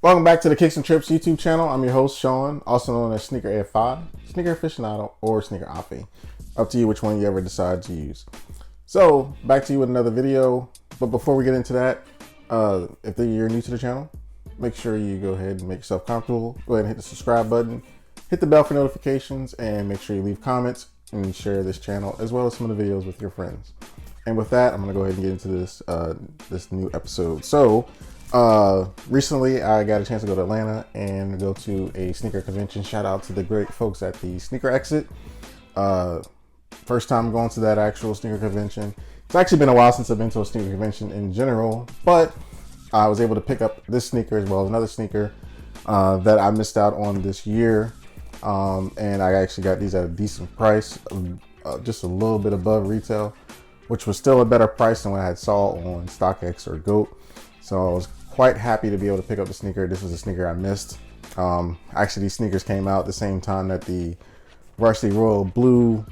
Welcome back to the Kicks and Trips YouTube channel. I'm your host, Sean, also known as Sneaker AFI, Sneaker Aficionado, or Sneaker Afi. Up to you which one you ever decide to use. So, back to you with another video. But before we get into that, if you're new to the channel, make sure you go ahead and make yourself comfortable. Go ahead and hit the subscribe button, hit the bell for notifications, and make sure you leave comments and share this channel as well as some of the videos with your friends. And with that, I'm going to go ahead and get into this new episode. So, recently I got a chance to go to Atlanta and go to a sneaker convention. Shout out to the great folks at the Sneaker Exit. First time going to that actual sneaker convention. It's actually been a while since I've been to a sneaker convention in general, but I was able to pick up this sneaker as well as another sneaker that I missed out on this year. And I actually got these at a decent price, just a little bit above retail, which was still a better price than what I had saw on StockX or GOAT. So I was quite happy to be able to pick up the sneaker. This was a sneaker I missed. Actually, these sneakers came out the same time that the Varsity Royal Blue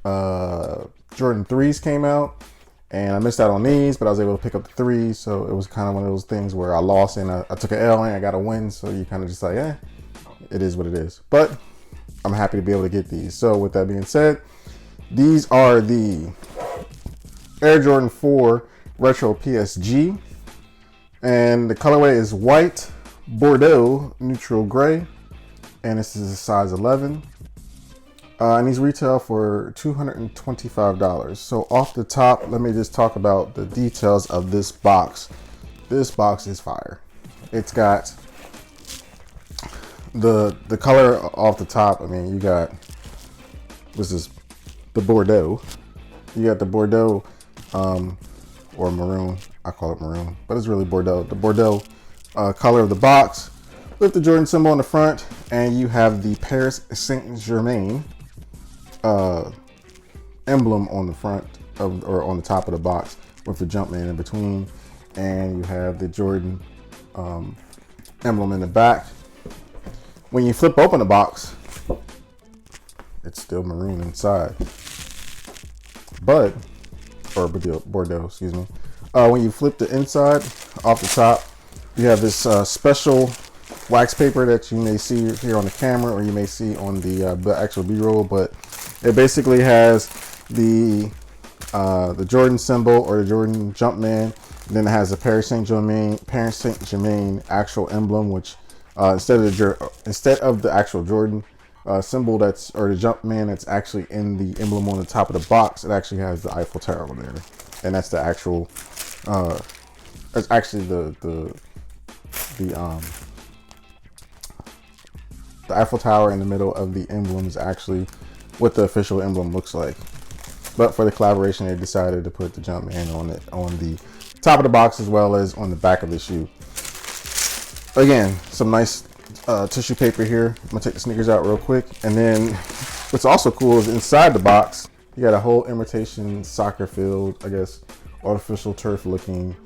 Jordan 3s came out. And I missed out on these, but I was able to pick up the 3s. So it was kind of one of those things where I lost and I took an L and I got a win. So you kind of just like, it is what it is. But I'm happy to be able to get these. So with that being said, these are the Air Jordan 4 Retro PSG. And the colorway is white, Bordeaux, neutral gray. And this is a size 11. And these retail for $225. So off the top, let me just talk about the details of this box. This box is fire. It's got the color off the top. I mean, you got, this is the Bordeaux. You got the Bordeaux, or maroon. I call it maroon, but it's really Bordeaux. The Bordeaux color of the box with the Jordan symbol on the front, and you have the Paris Saint-Germain emblem on the front of, or on the top of the box with the Jumpman in between, and you have the Jordan emblem in the back. When you flip open the box, it's still maroon inside, but Bordeaux, excuse me. When you flip the inside off the top, you have this special wax paper that you may see here on the camera, or you may see on the actual B-roll, but it basically has the Jordan symbol or the Jordan Jumpman. And then it has the Paris Saint-Germain actual emblem, which instead of the actual Jordan symbol that's, or the Jumpman that's actually in the emblem on the top of the box, it actually has the Eiffel Tower on there, and that's the actual. That's actually the Eiffel Tower in the middle of the emblem is actually what the official emblem looks like. But for the collaboration, they decided to put the Jumpman on the top of the box as well as on the back of the shoe. Again, some nice tissue paper here. I'm gonna take the sneakers out real quick, and then what's also cool is inside the box you got a whole imitation soccer field, I guess, artificial turf looking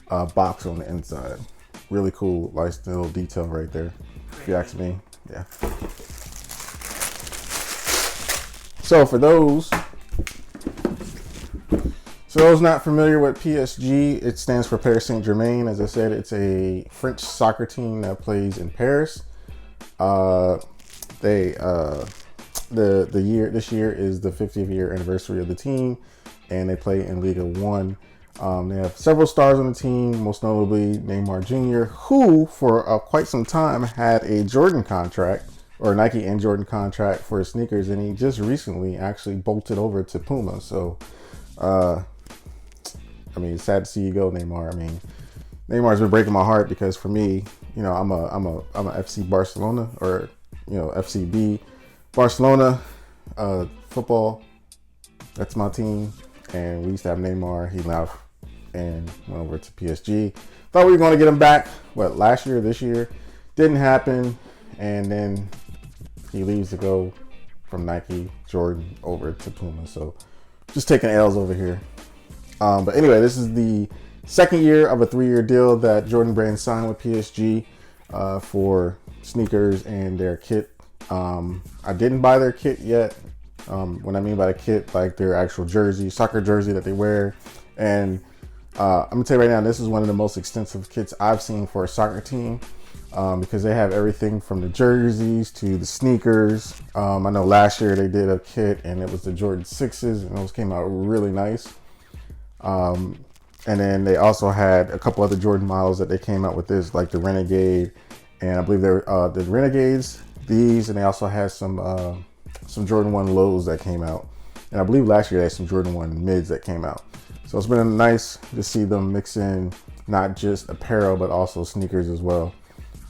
box on the inside. Really cool, nice little detail right there, if you ask me. Yeah. So for those not familiar with PSG, it stands for Paris Saint-Germain. As I said, it's a French soccer team that plays in Paris. This year is the 50th year anniversary of the team, and they play in Liga 1. They have several stars on the team, most notably Neymar Jr., who for quite some time had a Jordan contract, or Nike and Jordan contract for his sneakers, and he just recently actually bolted over to Puma. So, I mean, it's sad to see you go, Neymar. I mean, Neymar's been breaking my heart because for me, you know, I'm a FC Barcelona, or FCB Barcelona football. That's my team, and we used to have Neymar. He left and went over to PSG. Thought we were going to get him back, last year, this year. Didn't happen, and then he leaves to go from Nike, Jordan, over to Puma. So just taking L's over here. But anyway, this is the second year of a 3-year deal that Jordan Brand signed with PSG for sneakers and their kit. I didn't buy their kit yet. What I mean by the kit, like their actual jersey, soccer jersey that they wear. And I'm gonna tell you right now, this is one of the most extensive kits I've seen for a soccer team. because they have everything from the jerseys to the sneakers. I know last year they did a kit and it was the Jordan 6s, and those came out really nice. And then they also had a couple other Jordan models that they came out with this, like the Renegade, and I believe they're the Renegades, these, and they also had some Jordan 1 lows that came out. And I believe last year they had some Jordan 1 mids that came out. So it's been nice to see them mix in not just apparel, but also sneakers as well.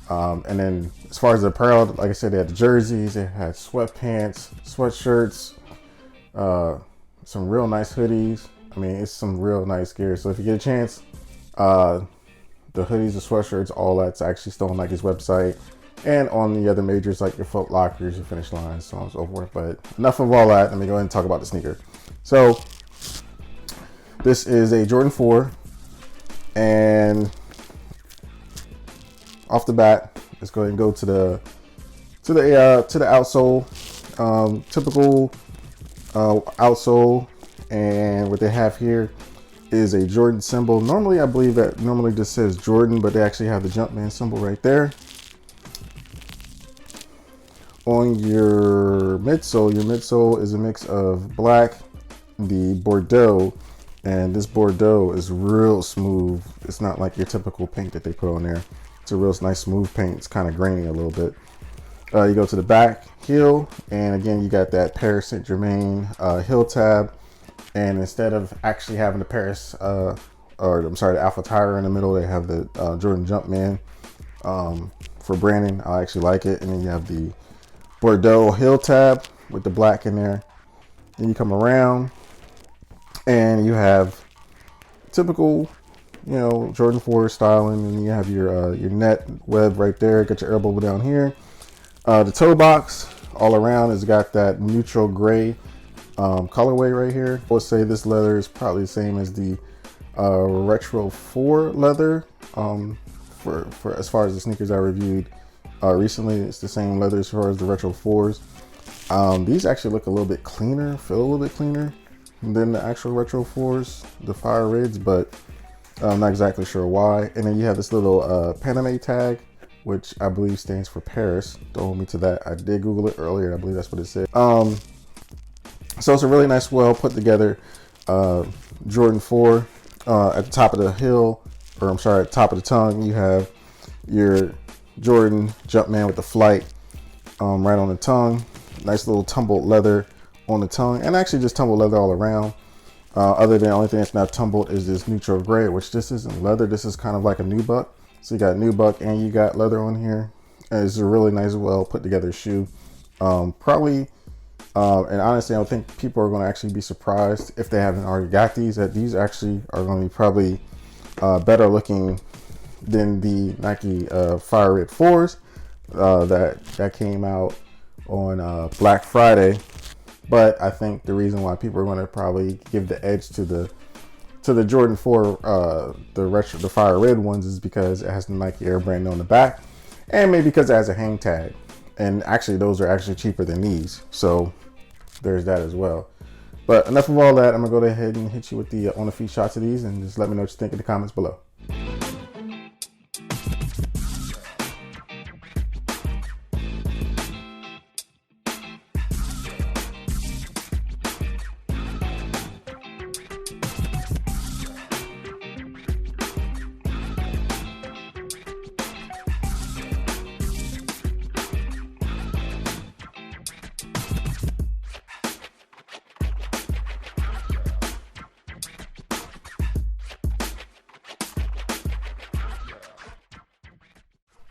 And then as far as the apparel, like I said, they had the jerseys, they had sweatpants, sweatshirts, some real nice hoodies. I mean, it's some real nice gear. So if you get a chance, the hoodies, the sweatshirts, all that's actually still on Nike's website and on the other majors like your Foot Lockers, your Finish Lines, so on and so forth. But enough of all that. Let me go ahead and talk about the sneaker. So this is a Jordan 4, and off the bat, let's go ahead and go to the outsole. Typical outsole. And what they have here is a Jordan symbol. Normally, I believe that this says Jordan, but they actually have the Jumpman symbol right there. On your midsole is a mix of black, the Bordeaux, and this Bordeaux is real smooth. It's not like your typical paint that they put on there. It's a real nice smooth paint. It's kind of grainy a little bit. You go to the back heel, and again, you got that Paris Saint-Germain heel tab. And instead of actually having the Paris, the Alpha Tire in the middle, they have the Jordan Jumpman for branding. I actually like it. And then you have the Bordeaux heel tab with the black in there. Then you come around and you have typical, Jordan 4 styling. And you have your net web right there. Got your elbow down here. The toe box all around has got that neutral gray colorway right here. I would say this leather is probably the same as the Retro 4 leather. For as far as the sneakers I reviewed recently, it's the same leather as far as the Retro 4s. These actually look a little bit cleaner, feel a little bit cleaner than the actual Retro 4s, the Fire Reds, but I'm not exactly sure why. And then you have this little Panama tag, which I believe stands for Paris. Don't hold me to that. I did Google it earlier. I believe that's what it said. So it's a really nice, well put together Jordan 4. At the top of the heel, at the top of the tongue, you have your Jordan Jumpman with the flight right on the tongue. Nice little tumbled leather on the tongue, and actually just tumbled leather all around. Other than the only thing that's not tumbled is this neutral gray, which this isn't leather. This is kind of like a nubuck. So you got nubuck and you got leather on here. And it's a really nice, well put together shoe. And honestly, I don't think people are going to actually be surprised if they haven't already got these, that these actually are going to be probably better looking than the Nike Fire Red 4s that came out on Black Friday. But I think the reason why people are going to probably give the edge to the Jordan 4, the Fire Red ones, is because it has the Nike Air brand on the back, and maybe because it has a hang tag. And actually, those are actually cheaper than these. So there's that as well. But enough of all that. I'm going to go ahead and hit you with the on the feet shots of these, and just let me know what you think in the comments below.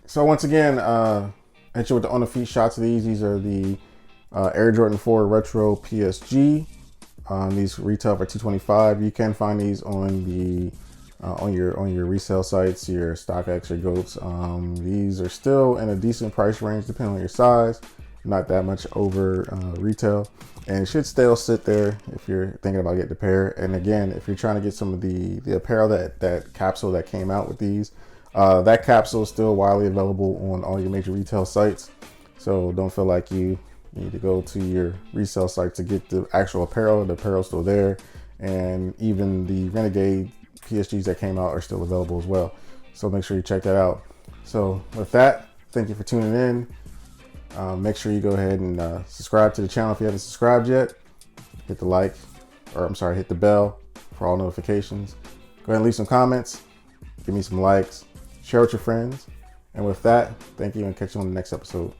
So once again, hit you with the on the feet shots of these. These are the Air Jordan 4 Retro PSG. These retail for $225. You can find these on the on your resale sites, your StockX or GOATs. These are still in a decent price range, depending on your size. Not that much over retail, and it should still sit there if you're thinking about getting a pair. And again, if you're trying to get some of the apparel, that capsule that came out with these. That capsule is still widely available on all your major retail sites, so don't feel like you need to go to your resale site to get the actual apparel. The apparel's still there, and even the Renegade PSGs that came out are still available as well, so make sure you check that out. So with that, thank you for tuning in. Make sure you go ahead and subscribe to the channel if you haven't subscribed yet. Hit the bell for all notifications. Go ahead and leave some comments. Give me some likes. Share with your friends. And with that, thank you and catch you on the next episode.